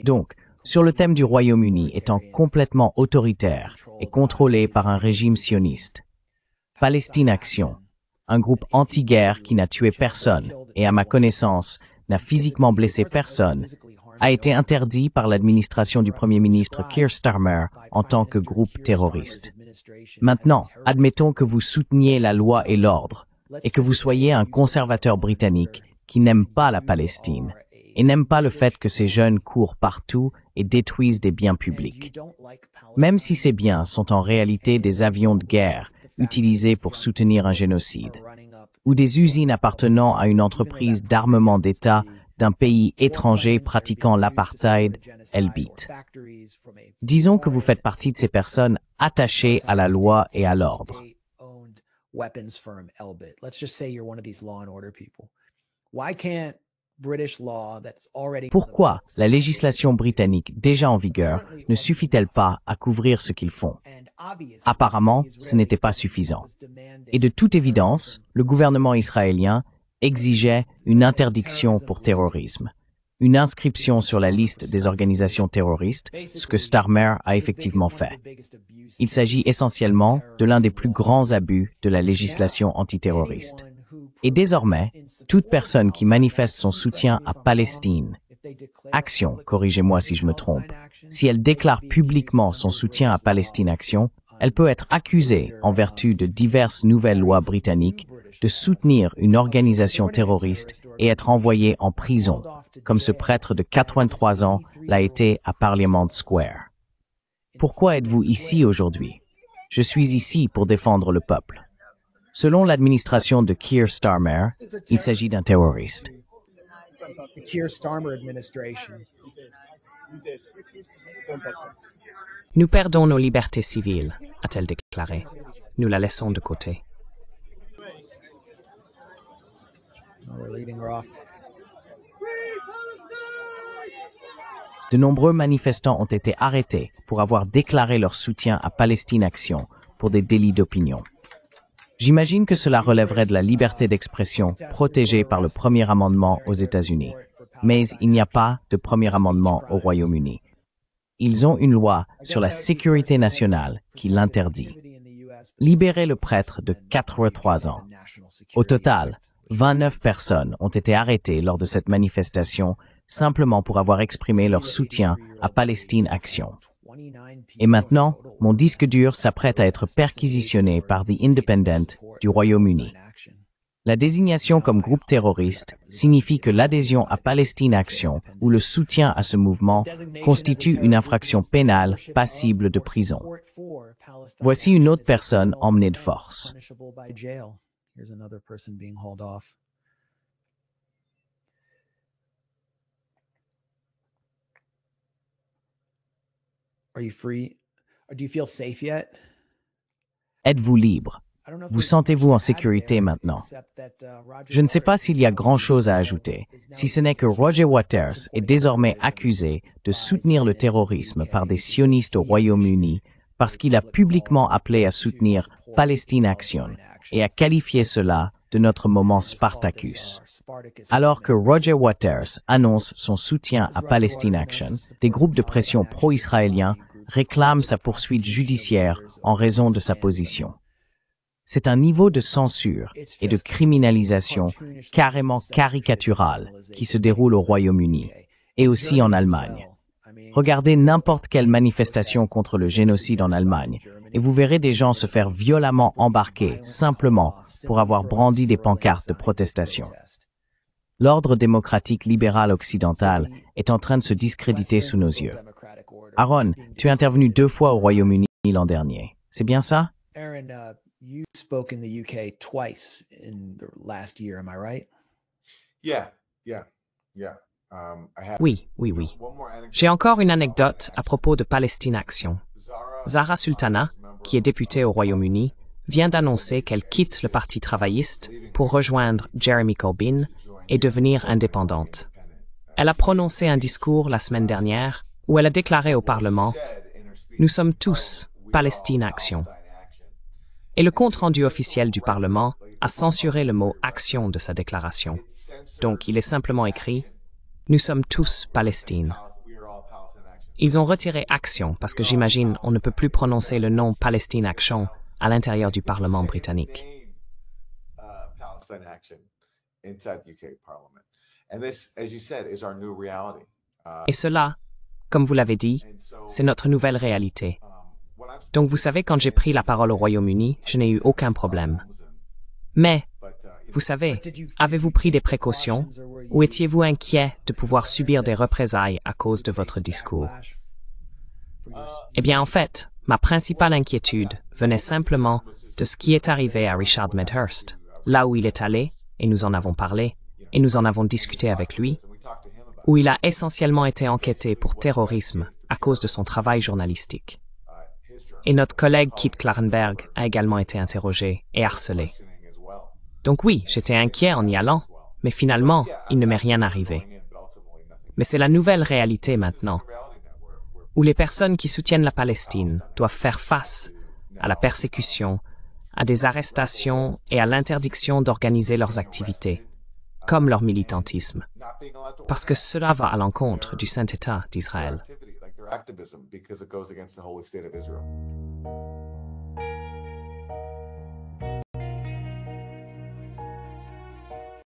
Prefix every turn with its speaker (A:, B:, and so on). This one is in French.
A: Donc, sur le thème du Royaume-Uni étant complètement autoritaire et contrôlé par un régime sioniste, Palestine Action, un groupe anti-guerre qui n'a tué personne et, à ma connaissance, n'a physiquement blessé personne, a été interdit par l'administration du Premier ministre Keir Starmer en tant que groupe terroriste. Maintenant, admettons que vous souteniez la loi et l'ordre et que vous soyez un conservateur britannique qui n'aime pas la Palestine et n'aime pas le fait que ces jeunes courent partout et détruisent des biens publics. Même si ces biens sont en réalité des avions de guerre utilisés pour soutenir un génocide, ou des usines appartenant à une entreprise d'armement d'État d'un pays étranger pratiquant l'apartheid, Elbit. Disons que vous faites partie de ces personnes attachées à la loi et à l'ordre. Pourquoi la législation britannique déjà en vigueur ne suffit-elle pas à couvrir ce qu'ils font? Apparemment, ce n'était pas suffisant. Et de toute évidence, le gouvernement israélien exigeait une interdiction pour terrorisme, une inscription sur la liste des organisations terroristes, ce que Starmer a effectivement fait. Il s'agit essentiellement de l'un des plus grands abus de la législation antiterroriste. Et désormais, toute personne qui manifeste son soutien à Palestine, Action, corrigez-moi si je me trompe, si elle déclare publiquement son soutien à Palestine Action, elle peut être accusée, en vertu de diverses nouvelles lois britanniques, de soutenir une organisation terroriste et être envoyée en prison, comme ce prêtre de 83 ans l'a été à Parliament Square. Pourquoi êtes-vous ici aujourd'hui? Je suis ici pour défendre le peuple. Selon l'administration de Keir Starmer, il s'agit d'un terroriste.
B: Nous perdons nos libertés civiles, a-t-elle déclaré. Nous la laissons de côté.
A: De nombreux manifestants ont été arrêtés pour avoir déclaré leur soutien à Palestine Action pour des délits d'opinion. J'imagine que cela relèverait de la liberté d'expression protégée par le premier amendement aux États-Unis. Mais il n'y a pas de premier amendement au Royaume-Uni. Ils ont une loi sur la sécurité nationale qui l'interdit. Libérer le prêtre de 83 ans. Au total, 29 personnes ont été arrêtées lors de cette manifestation simplement pour avoir exprimé leur soutien à Palestine Action. Et maintenant, mon disque dur s'apprête à être perquisitionné par The Independent du Royaume-Uni. La désignation comme groupe terroriste signifie que l'adhésion à Palestine Action ou le soutien à ce mouvement constitue une infraction pénale passible de prison. Voici une autre personne emmenée de force. Êtes-vous libre? Vous sentez-vous en sécurité maintenant? Je ne sais pas s'il y a grand-chose à ajouter, si ce n'est que Roger Waters est désormais accusé de soutenir le terrorisme par des sionistes au Royaume-Uni parce qu'il a publiquement appelé à soutenir Palestine Action et a qualifié cela de notre moment Spartacus. Alors que Roger Waters annonce son soutien à Palestine Action, des groupes de pression pro-israéliens réclament sa poursuite judiciaire en raison de sa position. C'est un niveau de censure et de criminalisation carrément caricatural qui se déroule au Royaume-Uni et aussi en Allemagne. Regardez n'importe quelle manifestation contre le génocide en Allemagne et vous verrez des gens se faire violemment embarquer simplement pour avoir brandi des pancartes de protestation. L'ordre démocratique libéral occidental est en train de se discréditer sous nos yeux. Aaron, tu es intervenu 2 fois au Royaume-Uni l'an dernier. C'est bien ça?
C: You spoke in the UK twice in the last year, am I right?
B: Yeah. Oui. J'ai encore une anecdote à propos de Palestine Action. Zara Sultana, qui est députée au Royaume-Uni, vient d'annoncer qu'elle quitte le Parti travailliste pour rejoindre Jeremy Corbyn et devenir indépendante. Elle a prononcé un discours la semaine dernière où elle a déclaré au Parlement « Nous sommes tous Palestine Action ». Et le compte-rendu officiel du Parlement a censuré le mot « action » de sa déclaration. Donc, il est simplement écrit « Nous sommes tous Palestine ». Ils ont retiré « action » parce que j'imagine on ne peut plus prononcer le nom « Palestine Action » à l'intérieur du Parlement britannique. Et cela, comme vous l'avez dit, c'est notre nouvelle réalité. Donc vous savez, quand j'ai pris la parole au Royaume-Uni, je n'ai eu aucun problème. Mais, vous savez, avez-vous pris des précautions ou étiez-vous inquiet de pouvoir subir des représailles à cause de votre discours? Eh bien, en fait, ma principale inquiétude venait simplement de ce qui est arrivé à Richard Medhurst, là où il est allé, et nous en avons parlé, et nous en avons discuté avec lui, où il a essentiellement été enquêté pour terrorisme à cause de son travail journalistique. Et notre collègue Keith Klarenberg a également été interrogé et harcelé. Donc oui, j'étais inquiet en y allant, mais finalement, il ne m'est rien arrivé. Mais c'est la nouvelle réalité maintenant, où les personnes qui soutiennent la Palestine doivent faire face à la persécution, à des arrestations et à l'interdiction d'organiser leurs activités, comme leur militantisme, parce que cela va à l'encontre du Saint-État d'Israël.